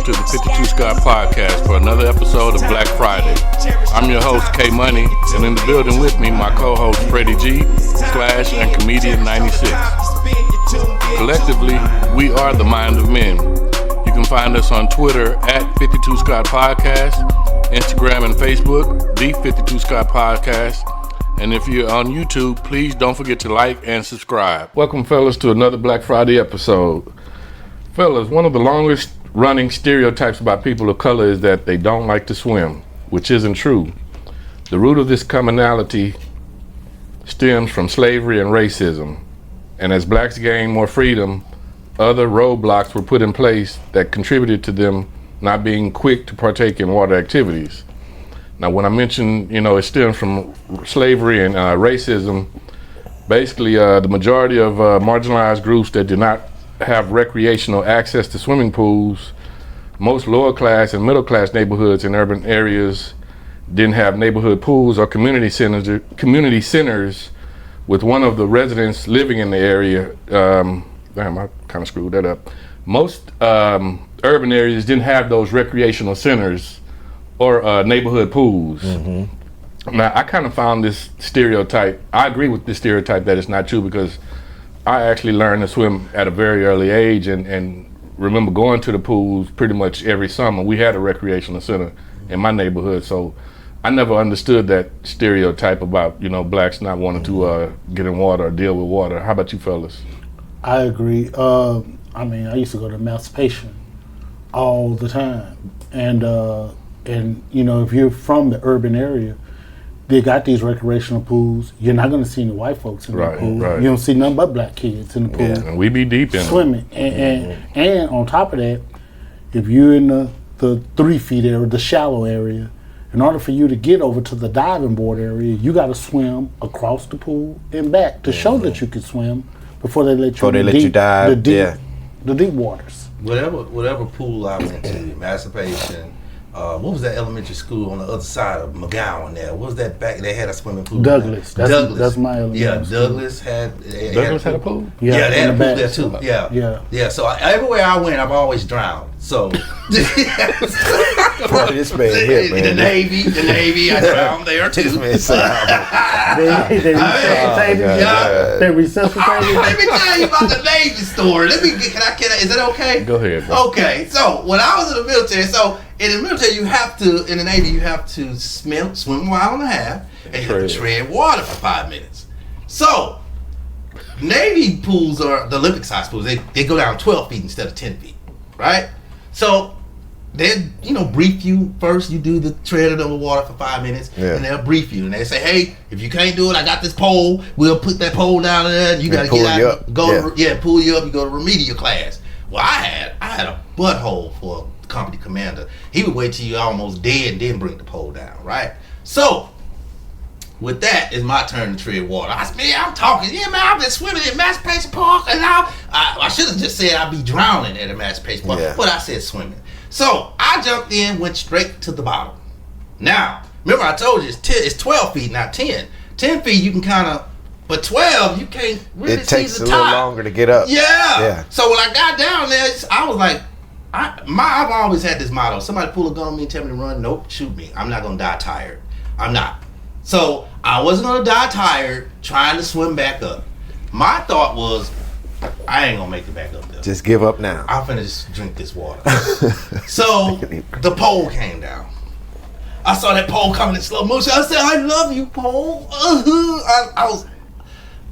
to the 52 Scott Podcast for another episode of Black Friday. I'm your host, K Money, and in the building with me, my co-host, Freddie G, Slash, and Comedian 96. Collectively, we are the Mind of Men. You can find us on Twitter at 52 Scott Podcast, Instagram and Facebook, the 52 Scott Podcast. And if you're on YouTube, please don't forget to like and subscribe. Welcome, fellas, to another Black Friday episode. Fellas, one of the longest running stereotypes about people of color is that they don't like to swim, which isn't true. The root of this commonality stems from slavery and racism. And as blacks gained more freedom, other roadblocks were put in place that contributed to them not being quick to partake in water activities. Now, when I mention, it stems from slavery and racism, basically the majority of marginalized groups that do not have recreational access to swimming pools, most lower class and middle class neighborhoods in urban areas didn't have neighborhood pools or community centers with one of the residents living in the area. Damn, I kind of screwed that up. Most urban areas didn't have those recreational centers or neighborhood pools. Mm-hmm. Now, I kind of found this stereotype, I agree with this stereotype that it's not true, because I actually learned to swim at a very early age and remember going to the pools pretty much every summer. We had a recreational center in my neighborhood, so I never understood that stereotype about, blacks not wanting to get in water or deal with water. How about you fellas? I agree. I used to go to emancipation all the time. And if you're from the urban area, they got these recreational pools. You're not going to see any white folks in the pool. Right. You don't see nothing but black kids in the pool. Yeah, and we be deep in swimming. And on top of that, if you're in the 3 feet area, the shallow area, in order for you to get over to the diving board area, you got to swim across the pool and back to show that you can swim before they let you dive. The deep waters. Whatever pool I went to, emancipation. What was that elementary school on the other side of McGowan there? What was that back? They had a swimming pool. Douglas. That's my elementary school. Douglas had a pool? Yeah, they had a pool there too. Yeah. So everywhere I went, I've always drowned. So this man here, man. The Navy, I drowned there too. They resuscitated. Let me tell you about the Navy story. Can I? Is that okay? Go ahead, bro. Okay. So when I was in the military, in the military, in the Navy, you have to swim a mile and a half, and you have to tread water for 5 minutes. So, Navy pools are the Olympic size pools. They go down 12 feet instead of 10 feet, right? So, they brief you first. You do the tread under the water for 5 minutes, and they'll brief you, and they say, "Hey, if you can't do it, I got this pole. We'll put that pole down there, and you got to get out, pull you up. You go to remedial class." Well, I had a butthole for a company commander. He would wait till you almost dead and then bring the pole down, right? So, with that, it's my turn to tread water. I'm talking, I've been swimming at Emancipation Park, and I should have just said I'd be drowning at Emancipation Park, but I said swimming. So, I jumped in, went straight to the bottom. Now, remember I told you it's 12 feet, not 10. 10 feet, you can kind of, but 12, you can't really see the top. It takes a little longer to get up. Yeah. So, when I got down there, I was like, I've always had this motto: somebody pull a gun on me and tell me to run, nope, shoot me. I'm not gonna die tired. I'm not. So I wasn't gonna die tired trying to swim back up. My thought was, I ain't gonna make it back up there. Just give up now. I'm finna just drink this water. So the pole came down. I saw that pole coming in slow motion. I said, "I love you, pole."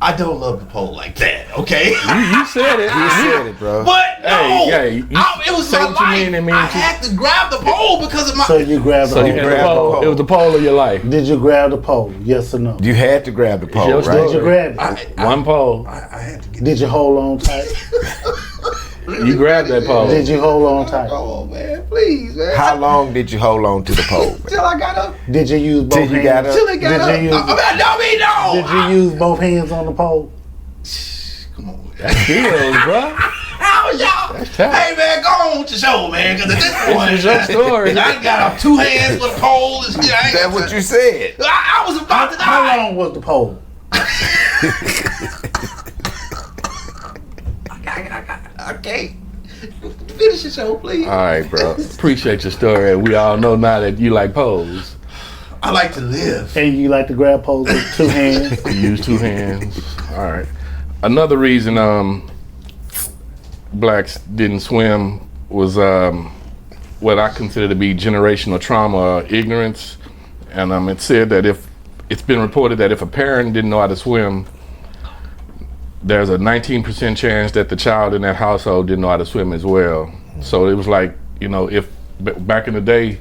I don't love the pole like that, okay? You said it. You said it, bro. But no, it was my life. I had to grab the pole because of my... So you grabbed the pole. It was the pole of your life. Did you grab the pole? Yes or no? You had to grab the pole, right? Did you grab it? One pole. I had to get Did you hold on tight? You grabbed that pole. Did you hold on tight? Oh, man, please, man. How long did you hold on to the pole? Till I got up. Did you use both hands? Till I got up. No. Did you use both hands on the pole? Come on. That's skills, bro. How y'all? Hey, man, go on with your show, man. Because at this point, it's your story. I got up 2 hands with a pole and shit. That's what you said. I was about to die. How long was the pole? Okay. Finish your show, please. All right, bro. Appreciate your story. We all know now that you like pose. I like to live. And you like to grab poles with 2 hands. You use 2 hands. All right. Another reason blacks didn't swim was what I consider to be generational trauma or ignorance. And it said that it's been reported that if a parent didn't know how to swim, there's a 19% chance that the child in that household didn't know how to swim as well. So it was like, if back in the day,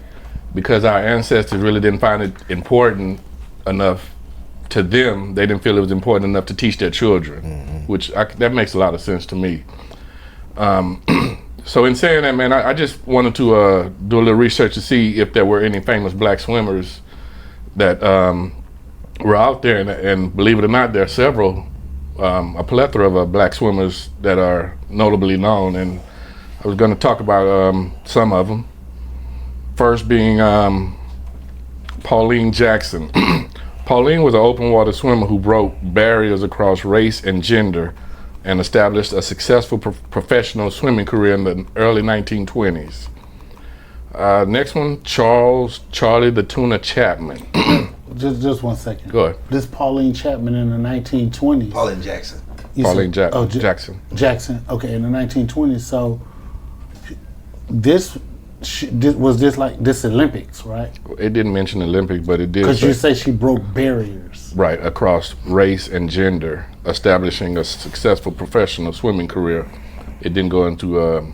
because our ancestors really didn't find it important enough to them, they didn't feel it was important enough to teach their children, that makes a lot of sense to me. So in saying that, man, I just wanted to do a little research to see if there were any famous black swimmers that were out there, and believe it or not, there are several, a plethora of black swimmers that are notably known, and I was going to talk about some of them. First being Pauline Jackson. Pauline was an open water swimmer who broke barriers across race and gender and established a successful professional swimming career in the early 1920s. Next one, Charlie the Tuna Chapman. Just 1 second. Go ahead. This Pauline Chapman in the 1920s. Pauline Jackson. Jackson. Jackson. Okay, in the 1920s. So was this like this Olympics, right? It didn't mention Olympics, but it did. Because you say she broke barriers. Right, across race and gender, establishing a successful professional swimming career. It didn't go into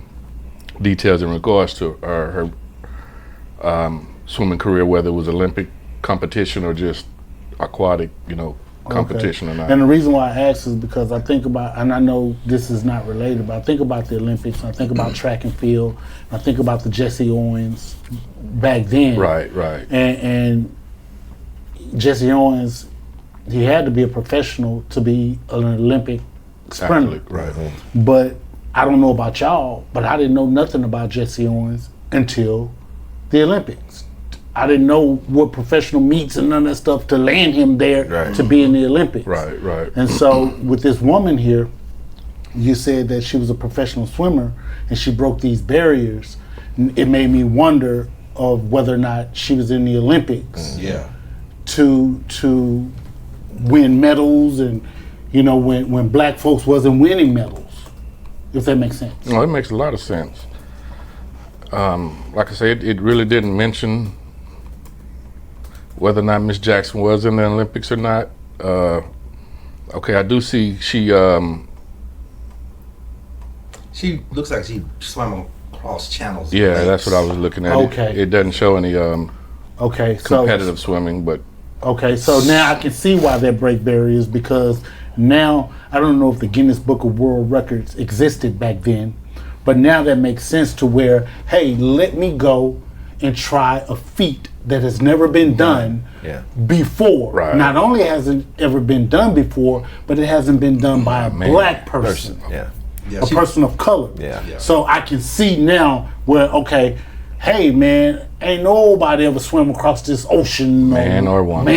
details in regards to her swimming career, whether it was Olympic competition or just aquatic, competition or not. And the reason why I ask is because I think about, and I know this is not related, but I think about the Olympics, and I think about track and field, and I think about the Jesse Owens back then. Right. And Jesse Owens, he had to be a professional to be an Olympic sprinter. Athlete, right. But I don't know about y'all, but I didn't know nothing about Jesse Owens until the Olympics. I didn't know what professional meets and none of that stuff to land him there to be in the Olympics. Right. And so with this woman here, you said that she was a professional swimmer and she broke these barriers. It made me wonder of whether or not she was in the Olympics to win medals, and when black folks wasn't winning medals, if that makes sense. No, it makes a lot of sense. Like I said, it really didn't mention whether or not Miss Jackson was in the Olympics or not. Okay, I do see she looks like she swam across channels. Yeah, that's what I was looking at. Okay. It doesn't show any competitive swimming, but okay, so now I can see why they break barriers, because now I don't know if the Guinness Book of World Records existed back then, but now that makes sense to where, hey, let me go and try a feat that has never been done before. Right. Not only has it ever been done before, but it hasn't been done by a black person. A person of color. So I can see now where, okay, hey man, ain't nobody ever swim across this ocean, man or woman,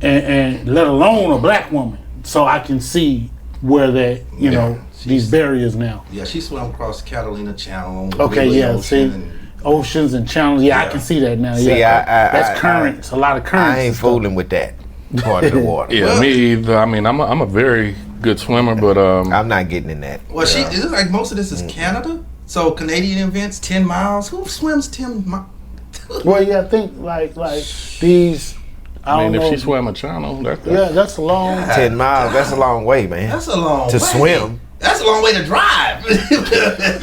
and let alone a black woman. So I can see where that, these barriers now. Yeah, she swam across Catalina Channel. Oceans and channels. I can see that now. See, that's currents. A lot of currents. I ain't fooling with that part of the water. Me either. I mean, I'm a very good swimmer, but I'm not getting in that. Well, it looks like most of this is Canada. So Canadian events, 10 miles. Who swims 10 miles? Well, I think like these. I mean, if she swam a channel, that's a long 10 miles. That's a long way, man. That's a long to way. Swim. That's a long way to drive.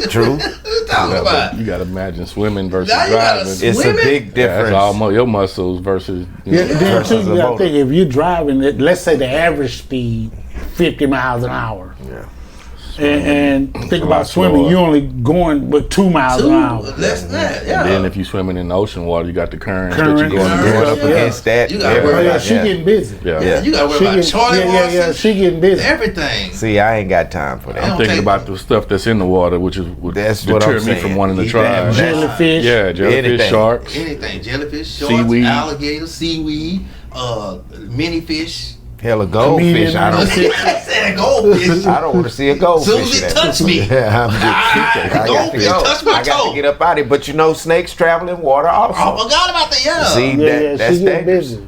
True. You got to imagine swimming versus driving. It's a big difference. That's all your muscles versus. Then too, you got to think if you're driving, let's say the average speed 50 miles an hour. Yeah. And think about swimming, you're only going with 2 miles an hour. Less than that, And then if you're swimming in the ocean water, you got the currents that you're going up against that. You gotta worry about she getting busy. You gotta worry about Charlie horses. She getting busy. Everything. See, I ain't got time for that. I'm thinking about the stuff that's in the water, which would deter me from wanting to try. Jellyfish. Yeah, jellyfish, sharks. Anything. Jellyfish, sharks, seaweed, alligators, seaweed, mini fish. Hell, a goldfish. Comedian, I don't. I said a goldfish. I don't want to see a goldfish. Soon as it there. touched me. Yeah, I got to goldfish go. touched my I got toe. to get up out of it. But you know, snakes travel in water also. I forgot about the See, that's she get dangerous. busy.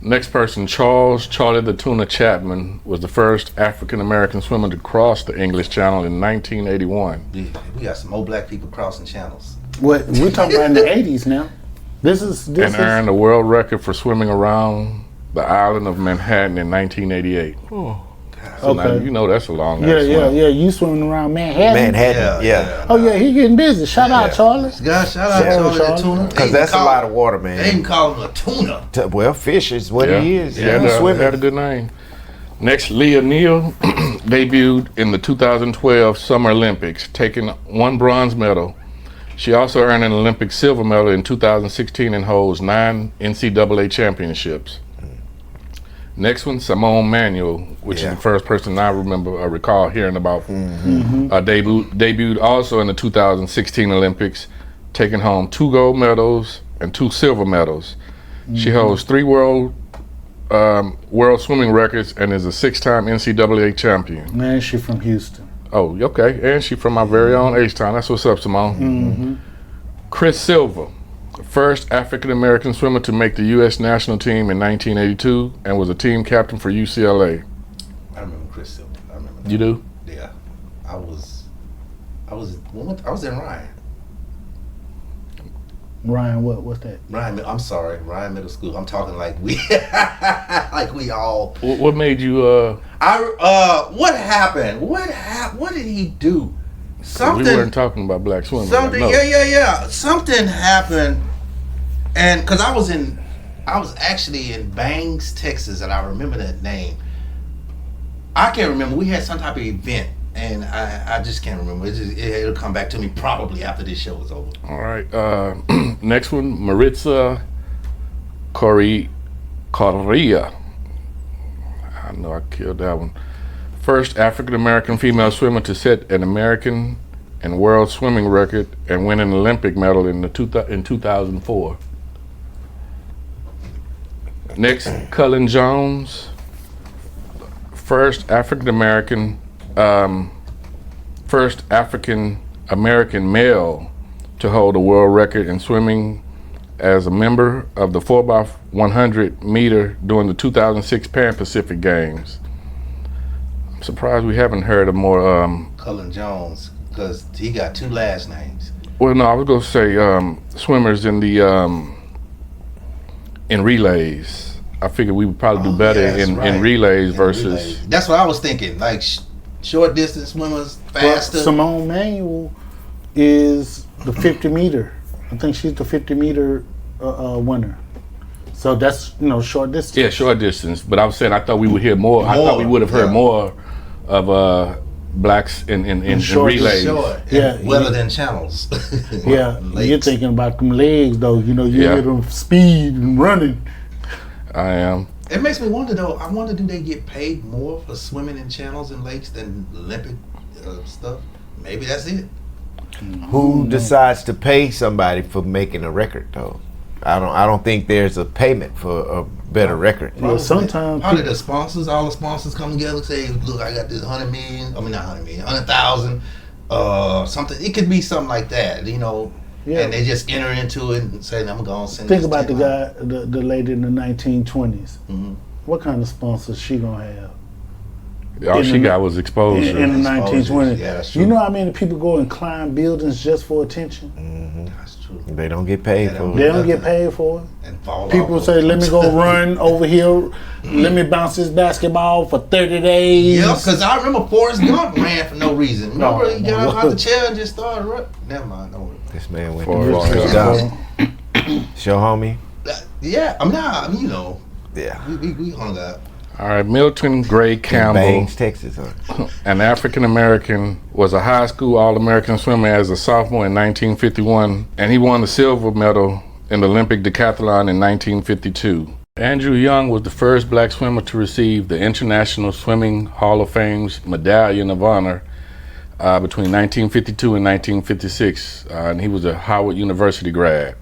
Next person, Charlie the Tuna Chapman, was the first African American swimmer to cross the English Channel in 1981. We got some old black people crossing channels. What we're talking about in the 80s now. This is And earned a world record for swimming around the island of Manhattan in 1988. So now, Okay. you know that's a long Yeah, ass swim. yeah. You swimming around Manhattan. Manhattan, yeah. Oh yeah, he getting busy. Shout out, Charlie. God, shout out Charlie the tuna. Because that's a lot of water, man. They even call him a tuna. Well, fish is what he is. Yeah, He's had swimming. a good name. Next, Leah Neal debuted in the 2012 Summer Olympics, taking 1 bronze medal. She also earned an Olympic silver medal in 2016 and holds 9 NCAA championships. Next one, Simone Manuel, which is the first person I recall hearing about. Debuted also in the 2016 Olympics, taking home 2 gold medals and 2 silver medals. She holds 3 world swimming records and is a 6-time NCAA champion. Man, she from Houston. Oh, okay. And she from my very own H-Town. That's what's up, Simone. Chris Silver, first African-American swimmer to make the U.S. national team in 1982 and was a team captain for UCLA. I remember Chris Silver. I remember that. You do? Yeah. I was in Ryan. Ryan, what's that? I'm sorry, Ryan Middle School. I'm talking like we all. What made you, What happened? What did he do? Something. we weren't talking about black swimmers. Something. No. Yeah. Something happened, and because I was actually in Bangs, Texas, and I remember that name. I can't remember. We had some type of event, and I just can't remember. It'll come back to me probably after this show is over. All right. Next one, Maritza Correa. I know I killed that one. First African-American female swimmer to set an American and world swimming record and win an Olympic medal in 2004. Next, Cullen Jones. First African-American male to hold a world record in swimming as a member of the 4x100 meter during the 2006 Pan Pacific Games. I'm surprised we haven't heard of more. Cullen Jones, because he got 2 last names. Well, no, I was going to say swimmers in the in relays. I figured we would probably do better in relays versus. Relays. That's what I was thinking. Like short distance swimmers, faster. Well, Simone Manuel is the 50 meter. I think she's the 50 meter winner. So that's short distance. Yeah, short distance. But I was saying I thought we would hear more. I thought we would have heard more of blacks in relays. Short, weather than channels. Yeah, you're thinking about them legs though. You hear them speed and running. I am. It makes me wonder though. I wonder, do they get paid more for swimming in channels and lakes than Olympic stuff? Maybe that's it. Who decides to pay somebody for making a record though? I don't think there's a payment for a better record. Well, sometimes probably the sponsors, all the sponsors come together and say, look, I got this 100 million. I mean, not 100 million, 100,000. Something. It could be something like that, Yeah. And they just enter into it and say, I'm going to send think this about the to guy, the lady in the 1920s. Mhm. What kind of sponsors she gonna have? All she got was exposure. In the 1920s. Yeah, that's true. You know how many people go and climb buildings just for attention? That's true. They don't get paid They for don't They it. don't get paid for it. And fall People off. say, let me go run over here. Let me bounce this basketball for 30 days. Yeah, because I remember Forrest Gump ran for no reason. Remember, he got no. out the chair and just started running. Never mind. Don't worry. This man went Forrest to Gump. Show homie. Yeah, Yeah. we hung up. All right, Milton Gray Campbell, Bangs, Texas. Huh? an African American, was a high school All-American swimmer as a sophomore in 1951, and he won the silver medal in the Olympic decathlon in 1952. Andrew Young was the first black swimmer to receive the International Swimming Hall of Fame's Medallion of Honor between 1952 and 1956, and he was a Howard University grad.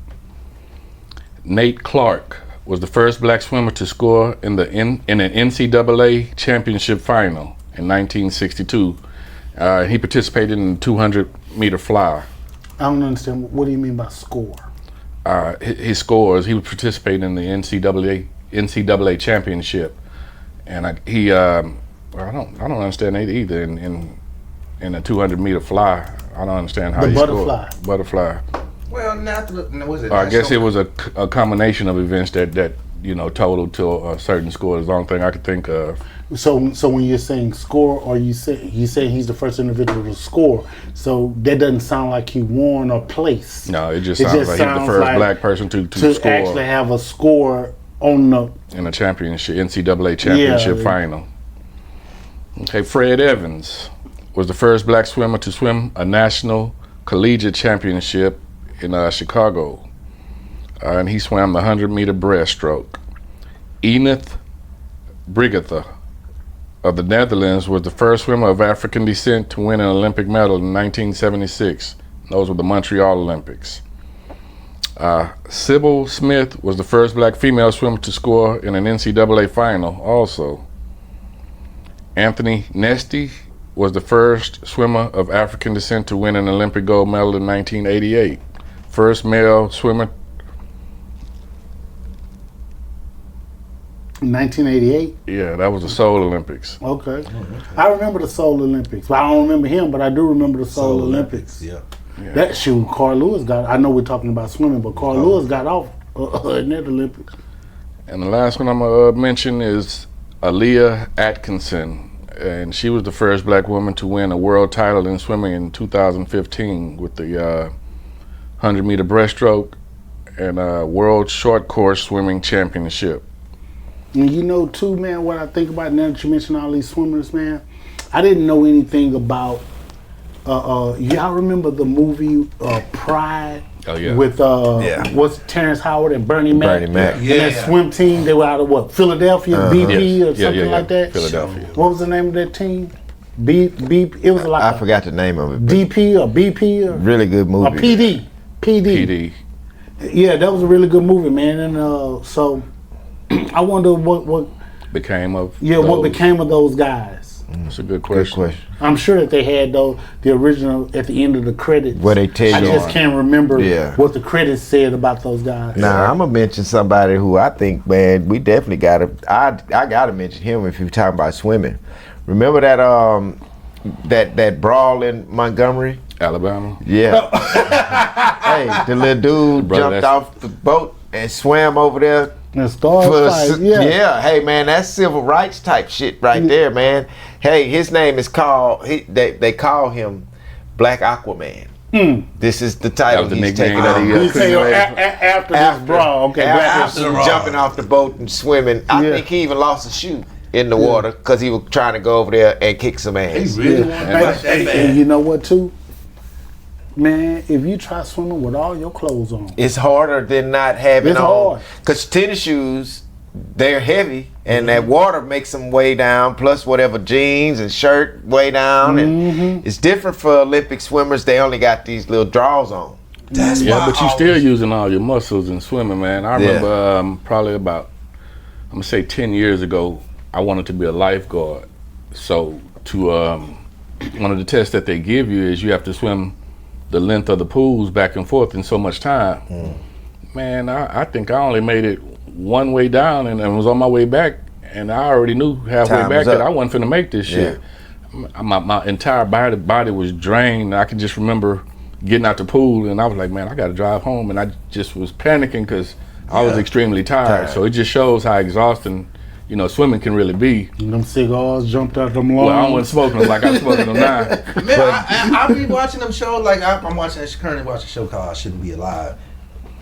Nate Clark was the first black swimmer to score in an NCAA championship final in 1962. He participated in the 200-meter flyer. I don't understand. What do you mean by score? His scores. He was participating in the NCAA championship, and I don't understand that either. In a 200-meter fly, I don't understand how the he butterfly. scored. Butterfly. Well, was it? I guess it was a combination of events that totaled to a certain score. Is the only thing I could think of. So when you're saying score, or you say he's the first individual to score, so that doesn't sound like he won or placed. No, it just sounds like he's the first black person to score, actually have a score in a championship, NCAA championship final. Okay, Fred Evans was the first black swimmer to swim a national collegiate championship in Chicago, and he swam the 100-meter breaststroke. Enith Brigitha of the Netherlands was the first swimmer of African descent to win an Olympic medal in 1976. Those were the Montreal Olympics. Sybil Smith was the first black female swimmer to score in an NCAA final also. Anthony Nesty was the first swimmer of African descent to win an Olympic gold medal in 1988. First male swimmer. 1988? Yeah, that was the Seoul Olympics. Okay. I remember the Seoul Olympics. Well, I don't remember him, but I do remember the Seoul Olympics. Yeah. That shoot, Carl Lewis I know we're talking about swimming, but Carl Lewis got off in that Olympics. And the last one I'm going to mention is Aaliyah Atkinson. And she was the first black woman to win a world title in swimming in 2015 with the 100-meter breaststroke and World Short Course Swimming Championship. And you know, too, man, what I think about now that you mention all these swimmers, man, I didn't know anything about, y'all remember the movie Pride? Oh, yeah. With, what's Terrence Howard and Bernie Mac? Bernie Mac. And that swim team, they were out of what, Philadelphia, BP or something like that? Philadelphia. What was the name of that team? It was like I forgot the name of it. DP or BP or? Really good movie. Or PD. Yeah, that was a really good movie, man. And so I wonder what became of what became of those guys. That's a good question. I'm sure that they had the original at the end of the credits. Where they tell you. I just can't remember what the credits said about those guys. Now I'm gonna mention somebody who I think, man, we definitely gotta. I gotta mention him if you're talking about swimming. Remember that that brawl in Montgomery, Alabama? Yeah. Hey, the little dude jumped off the boat and swam over there. Yeah, hey man, that's civil rights type shit right there, man. Hey, his name is called. They call him Black Aquaman. This is the title he's taking. After this brawl, okay. After jumping off the boat and swimming, I think he even lost a shoe in the water because he was trying to go over there and kick some ass. He really wanted that bad. And you know what too? Man, if you try swimming with all your clothes on, it's harder than not having on. Hard. Because tennis shoes, they're heavy, and that water makes them way down. Plus, whatever jeans and shirt way down, and it's different for Olympic swimmers. They only got these little draws on. That's why. But you're still using all your muscles in swimming, man. I remember probably about, I'm gonna say 10 years ago, I wanted to be a lifeguard. So to one of the tests that they give you is you have to swim the length of the pools back and forth in so much time. Man, I think I only made it one way down and I was on my way back, and I already knew halfway back that I wasn't finna make this shit. My entire body was drained. I could just remember getting out the pool and I was like, man, I gotta drive home, and I just was panicking because I was extremely tired. So it just shows how exhausting swimming can really be. And them cigars jumped out them lungs. Well, I wasn't smoking them like I'm smoking them now. Man, I be watching them shows, like I'm currently watching a show called I Shouldn't Be Alive.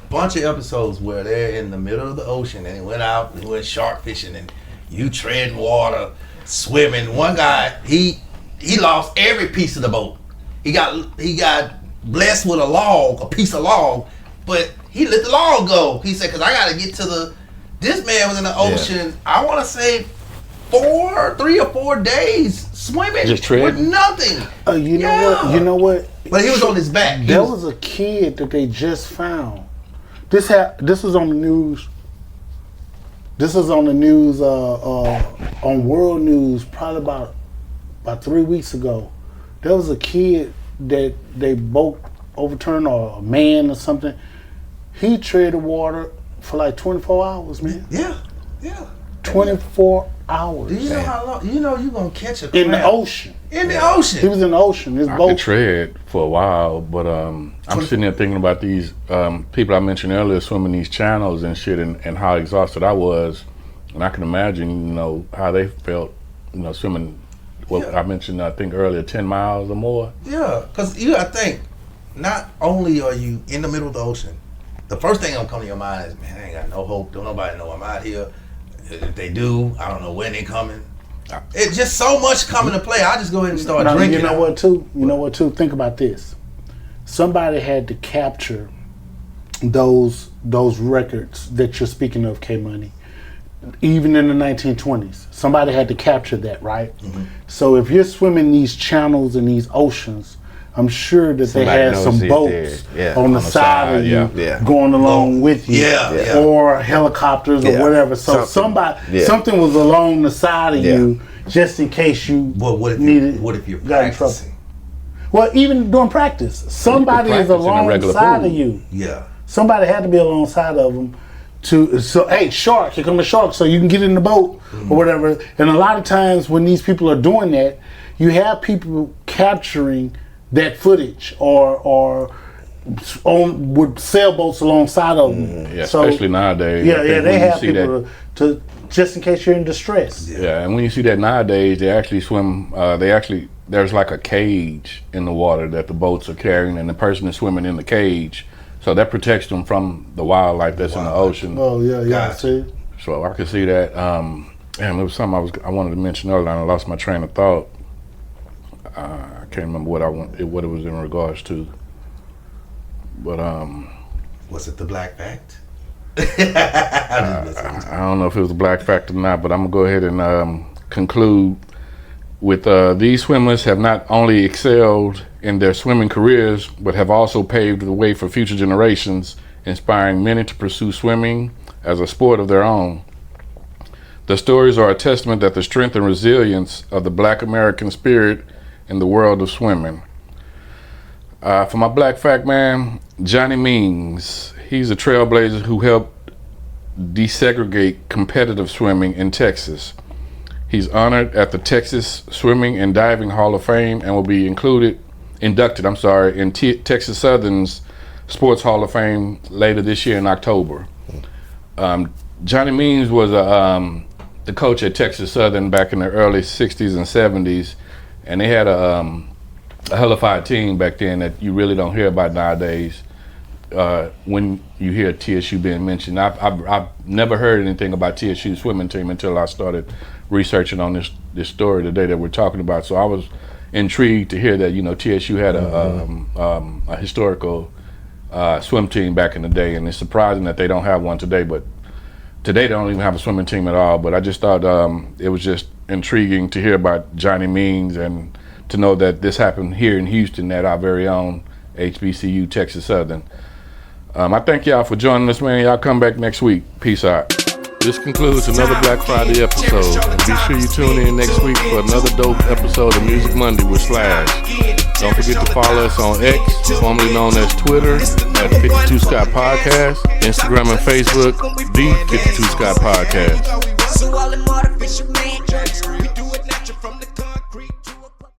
Bunch of episodes where they're in the middle of the ocean and they went out and went shark fishing and you treading water, swimming. One guy, he lost every piece of the boat. He got blessed with a piece of log, but he let the log go. He said, because I got to get to this man was in the ocean, I want to say 3 or 4 days swimming just with nothing. You know what? But he was on his back. There was a kid that they just found. This was on the news This was on the news, on world news, probably about 3 weeks ago. There was a kid that they boat overturned, or a man or something. He treaded water for like 24 hours, man. Yeah. 24 hours. Do you know how long? You know you're gonna catch a crab. In the ocean. In the ocean. He was in the ocean. His I boat. could tread for a while, but I'm sitting there thinking about these people I mentioned earlier swimming these channels and shit, and how exhausted I was, and I can imagine, how they felt, swimming. I mentioned, I think earlier, 10 miles or more. Yeah, because you gotta think, not only are you in the middle of the ocean, the first thing that'll come to your mind is, man, I ain't got no hope. Don't nobody know I'm out here. If they do, I don't know when they coming. It's just so much coming to play. I just go ahead and start drinking. You know what too? Think about this. Somebody had to capture those records that you're speaking of, K-Money. Even in the 1920s, somebody had to capture that, right? Mm-hmm. So if you're swimming these channels and these oceans, I'm sure that they had some boats on the side of you going along with you, or helicopters or whatever. So something was along the side of you just in case you needed. What if you're practicing? Well, even during practice, somebody is alongside of you. Yeah, somebody had to be alongside of them. Hey, shark! Here come a shark, so you can get in the boat or whatever. And a lot of times when these people are doing that, you have people capturing that footage or with sailboats alongside of them. Yeah, especially nowadays. They have people to just in case you're in distress. Yeah, and when you see that nowadays, they actually swim. There's like a cage in the water that the boats are carrying, and the person is swimming in the cage. So that protects them from the wildlife that's in the ocean. Oh yeah. See. So I could see that. And there was something I wanted to mention earlier, and I lost my train of thought. I can't remember what it was in regards to. But was it the black fact? I don't know if it was a black fact or not, but I'm gonna go ahead and conclude with these swimmers have not only excelled in their swimming careers, but have also paved the way for future generations, inspiring many to pursue swimming as a sport of their own. The stories are a testament that the strength and resilience of the Black American spirit in the world of swimming. For my black fact, man, Johnny Means, he's a trailblazer who helped desegregate competitive swimming in Texas. He's honored at the Texas Swimming and Diving Hall of Fame and will be inducted in Texas Southern's Sports Hall of Fame later this year in October. Johnny Means was the coach at Texas Southern back in the early 60s and 70s, and they had a hellified team back then that you really don't hear about nowadays. When you hear TSU being mentioned, I've never heard anything about TSU's swimming team until I started researching on this story today that we're talking about. So I was intrigued to hear that TSU had a historical swim team back in the day, and it's surprising that they don't have one today. But today they don't even have a swimming team at all. But I just thought it was just intriguing to hear about Johnny Means and to know that this happened here in Houston at our very own HBCU Texas Southern. I thank y'all for joining us, man. Y'all come back next week. Peace out. This concludes another Black Friday episode. And be sure you tune in next week for another dope episode of Music Monday with Slash. Don't forget to follow us on X, formerly known as Twitter, at 52 Scott Podcast, Instagram and Facebook, the 52 Scott Podcast.